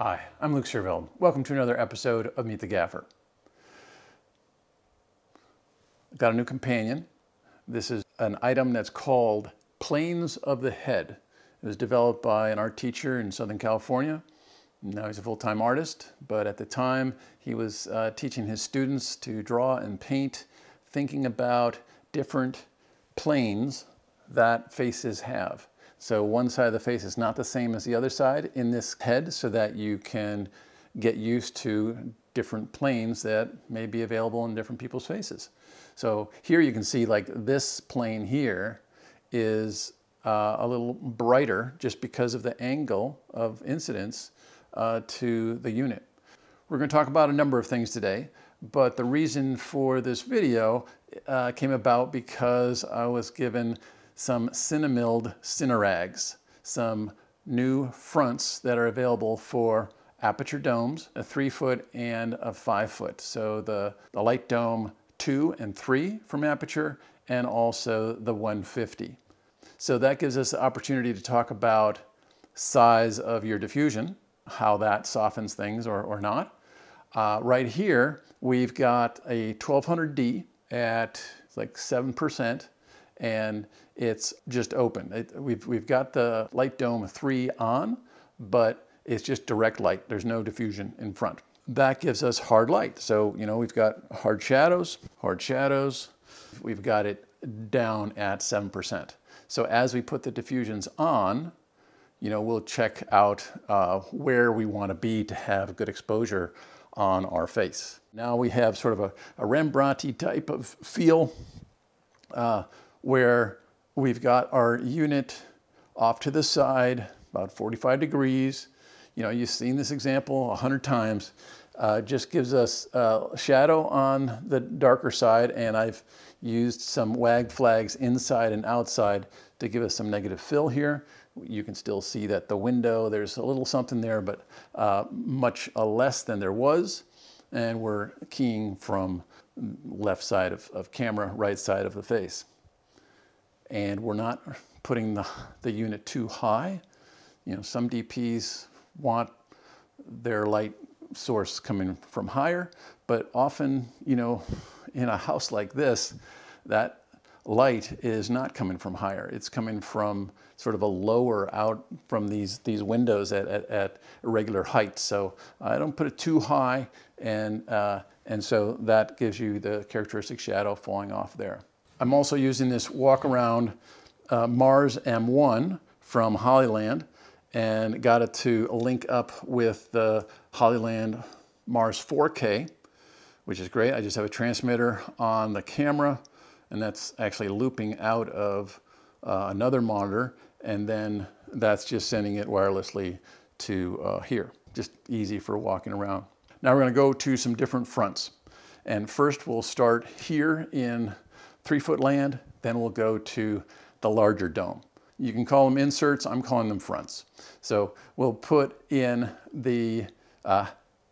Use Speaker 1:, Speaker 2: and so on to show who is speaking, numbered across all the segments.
Speaker 1: Hi, I'm Luke CineMilled. Welcome to another episode of Meet the Gaffer. I've got a new companion. This is an item that's called Planes of the Head. It was developed by an art teacher in Southern California. Now he's a full-time artist, but at the time he was teaching his students to draw and paint, thinking about different planes that faces have. So one side of the face is not the same as the other side in this head, so that you can get used to different planes that may be available in different people's faces. So here you can see like this plane here is a little brighter just because of the angle of incidence to the unit. We're going to talk about a number of things today, but the reason for this video came about because I was given some CineMilled Cinerags, some new fronts that are available for aperture domes, a 3-foot and a 5-foot. So the light dome 2 and 3 from aperture, and also the 150. So that gives us the opportunity to talk about size of your diffusion, how that softens things or not. Right here, we've got a 1200D at like 7%. And it's just open. We've got the light dome 3 on, but it's just direct light. There's no diffusion in front. That gives us hard light. So, you know, we've got hard shadows. We've got it down at 7%. So as we put the diffusions on, you know, we'll check out where we want to be to have good exposure on our face. Now we have sort of a Rembrandt-y type of feel, where we've got our unit off to the side, about 45 degrees. You know, you've seen this example 100 times. Just gives us shadow on the darker side, and I've used some wag flags inside and outside to give us some negative fill here. You can still see that the window, there's a little something there, but much less than there was. And we're keying from left side of camera, right side of the face. And we're not putting the unit too high. You know, some DPs want their light source coming from higher, but often, you know, in a house like this, that light is not coming from higher. It's coming from sort of a lower out from these windows at irregular heights. So I don't put it too high, and so that gives you the characteristic shadow falling off there. I'm also using this walk around Mars M1 from Hollyland, and got it to link up with the Hollyland Mars 4K, which is great. I just have a transmitter on the camera, and that's actually looping out of another monitor, and then that's just sending it wirelessly to here. Just easy for walking around. Now we're going to go to some different fronts, and first we'll start here in 3-foot land, then we'll go to the larger dome. You can call them inserts, I'm calling them fronts. So we'll put in the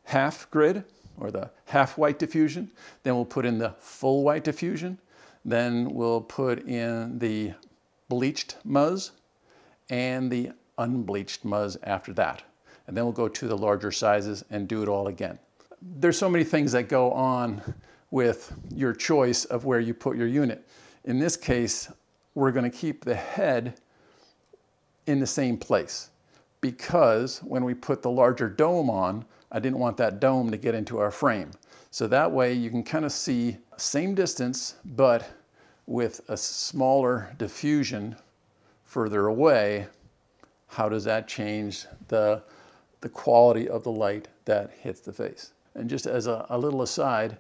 Speaker 1: half grid, or the half white diffusion, then we'll put in the full white diffusion, then we'll put in the bleached muzz and the unbleached muzz after that. And then we'll go to the larger sizes and do it all again. There's so many things that go on with your choice of where you put your unit. In this case, we're going to keep the head in the same place, because when we put the larger dome on, I didn't want that dome to get into our frame. So that way you can kind of see same distance, but with a smaller diffusion further away. How does that change the quality of the light that hits the face? And just as a little aside,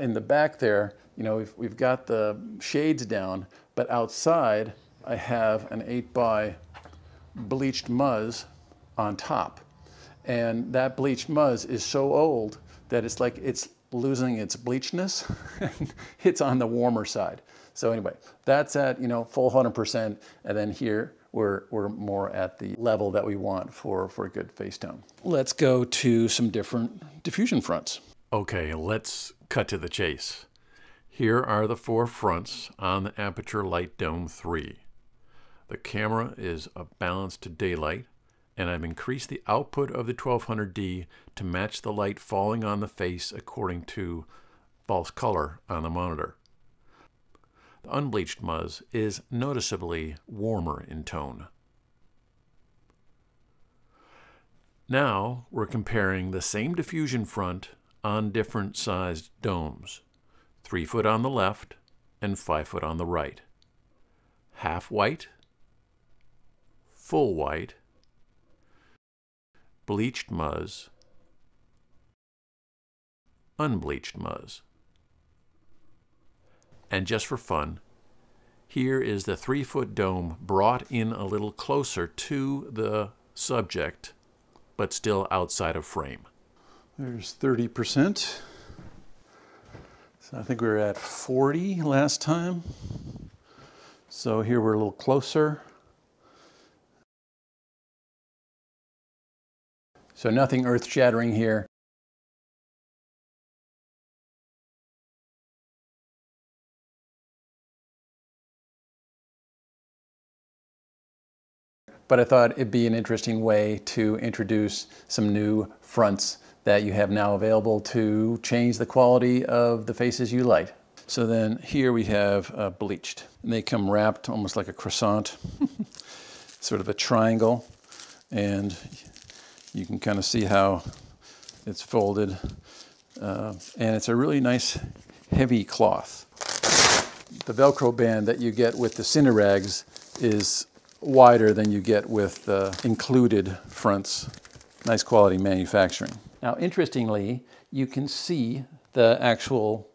Speaker 1: in the back there, you know, we've got the shades down, but outside I have an 8x bleached muzz on top. And that bleached muzz is so old that it's like it's losing its bleachness. It's on the warmer side. So anyway, that's at, you know, full 100%, and then here we're more at the level that we want for a good face tone. Let's go to some different diffusion fronts. Okay, let's cut to the chase. Here are the 4 fronts on the Aperture Light Dome 3. The camera is a balanced daylight, and I've increased the output of the 1200D to match the light falling on the face according to false color on the monitor. The unbleached muzz is noticeably warmer in tone. Now we're comparing the same diffusion front on different sized domes. 3 foot on the left and 5 foot on the right. Half white, full white, bleached muzz, unbleached muzz. And just for fun, here is the 3 foot dome brought in a little closer to the subject, but still outside of frame. There's 30%. So I think we were at 40 last time. So here we're a little closer. So nothing earth-shattering here. But I thought it'd be an interesting way to introduce some new fronts that you have now available to change the quality of the faces you light. So then here we have bleached. And they come wrapped almost like a croissant, sort of a triangle. And you can kind of see how it's folded. And it's a really nice heavy cloth. The Velcro band that you get with the Cinerags is wider than you get with the included fronts. Nice quality manufacturing. Now, interestingly, you can see the actual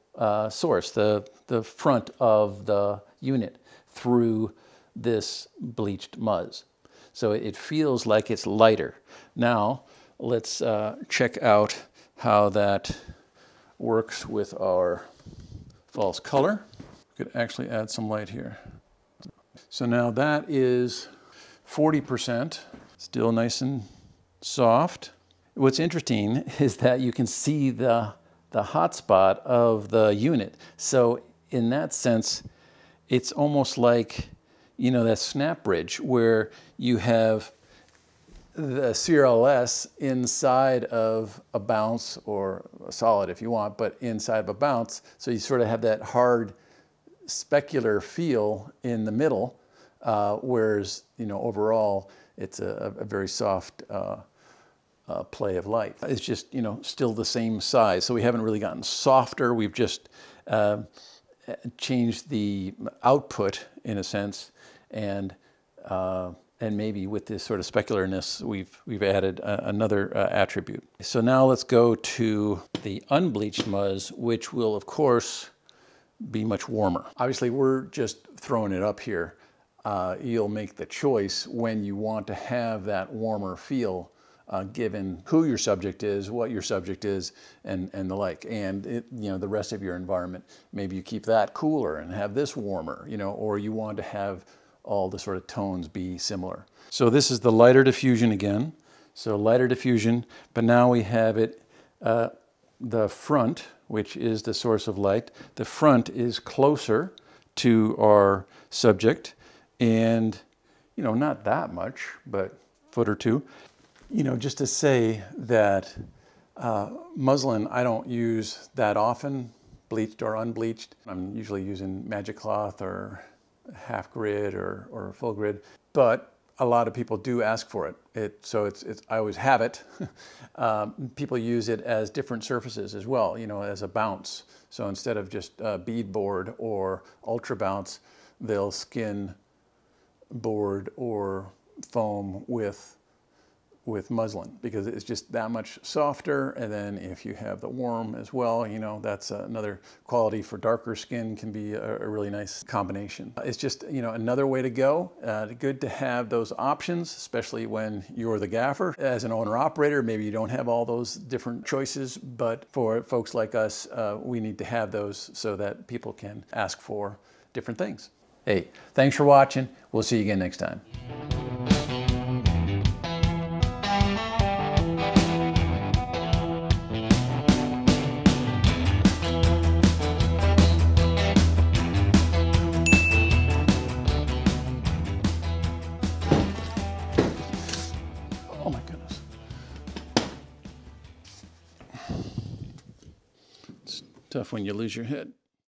Speaker 1: source, the front of the unit through this bleached muzz. So it feels like it's lighter. Now, let's check out how that works with our false color. We could actually add some light here. So now that is 40%, still nice and soft. What's interesting is that you can see the hot spot of the unit. So in that sense, it's almost like, you know, that snap bridge where you have the CRLS inside of a bounce, or a solid if you want, but inside of a bounce. So you sort of have that hard specular feel in the middle, whereas, you know, overall it's a very soft play of light. It's just, you know, still the same size. So we haven't really gotten softer. We've just changed the output in a sense, and maybe with this sort of specularness, we've added another attribute. So now let's go to the unbleached muzz, which will of course be much warmer. Obviously, we're just throwing it up here. You'll make the choice when you want to have that warmer feel, given who your subject is, what your subject is, and the like, and you know, the rest of your environment. Maybe you keep that cooler and have this warmer, you know, or you want to have all the sort of tones be similar. So this is the lighter diffusion again. So lighter diffusion, but now we have it, the front, which is the source of light, the front is closer to our subject, and, you know, not that much, but a foot or two. You know, just to say that muslin I don't use that often, bleached or unbleached. I'm usually using magic cloth or half grid or full grid, but a lot of people do ask for it. So I always have it. People use it as different surfaces as well, you know, as a bounce. So instead of just beadboard or ultra bounce, they'll skin board or foam with muslin, because it's just that much softer. And then if you have the warm as well, you know, that's another quality for darker skin, can be a really nice combination. It's just, you know, another way to go. Good to have those options, especially when you're the gaffer. As an owner operator, maybe you don't have all those different choices, but for folks like us, we need to have those so that people can ask for different things. Hey, thanks for watching. We'll see you again next time. Tough when you lose your head.